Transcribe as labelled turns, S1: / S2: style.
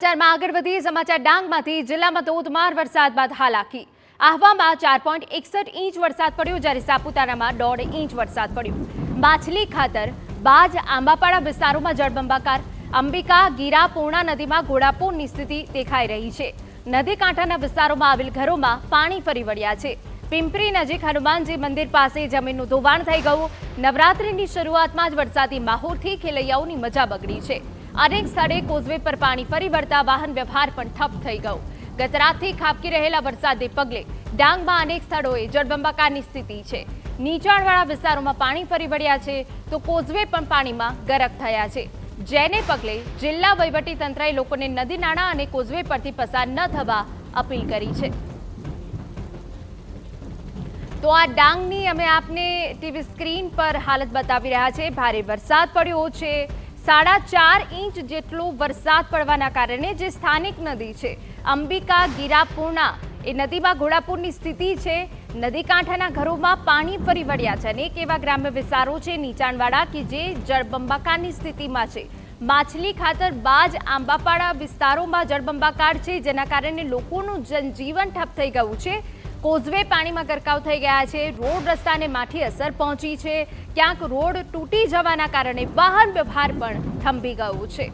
S1: સમાચારમાં આગળ વધીએ સમાચાર ડાંગમાંથી જિલ્લામાં ધોધમાર વરસાદ બાદ હાલાકી આહવામાં 4.61 ઇંચ વરસાદ પડ્યો જ્યારે સાપુતારામાં 1.5 ઇંચ વરસાદ પડ્યો માછલી ખાતર બાજ આંબાપાડા વિસ્તારોમાં જળબંબાકાર અંબિકા ગીરા પૂર્ણા નદીમાં ઘોડાપૂરની સ્થિતિ દેખાઈ રહી છે નદી કાંઠાના વિસ્તારોમાં આવેલ ઘરોમાં પાણી ફરી વળ્યા છે પિંપરી નજીક હનુમાનજી મંદિર પાસે જમીનનું ધોવાણ થઈ ગયું નવરાત્રિની શરૂઆતમાં જ વરસાદી માહોલથી ખેલૈયાઓની મજા બગડી છે અનેક સ્થળે કોઝવે પર પાણી ફરી વળતા વાહન વ્યવહાર પણ ઠપ થઈ ગયો ગત રાતથી ખાબકી રહેલા વરસાદને પગલે ડાંગમાં અનેક સ્થળોએ જળબંબાકારની સ્થિતિ છે નીચાણવાળા વિસ્તારોમાં પાણી ફરી વળ્યા છે તો કોઝવે પણ પાણીમાં ગરક થયા છે જેને પગલે જિલ્લા વહીવટીતંત્રએ લોકોને નદી નાળા અને કોઝવે પરથી પસાર ન થવા અપીલ કરી છે તો આ ડાંગની અમે આપને ટીવી સ્ક્રીન પર હાલત બતાવી રહ્યા છે ભારે વરસાદ પડ્યો છે 4.5 ઇંચ જેટલો વરસાદ પડવાના કારણે જે સ્થાનિક નદી છે અંબિકા ગીરા પૂર્ણા એ નદીમાં ઘોડાપૂરની સ્થિતિ છે નદી કાંઠાના ઘરોમાં પાણી ફરી વળ્યા છે અનેક એવા ગ્રામ્ય વિસ્તારો છે નીચાણવાળા કે જે જળબંબાકારની સ્થિતિમાં છે માછલી ખાતર બાજ આંબાપાડા વિસ્તારોમાં જળબંબાકાર છે જેના કારણે લોકોનું જનજીવન ઠપ થઈ ગયું છે કોઝવે પાણીમાં ગરકાવ થઈ ગયા છે રોડ રસ્તાને માઠી અસર પહોંચી છે ક્યાંક રોડ તૂટી જવાના કારણે વાહન વ્યવહાર પણ થંભી ગયું છે।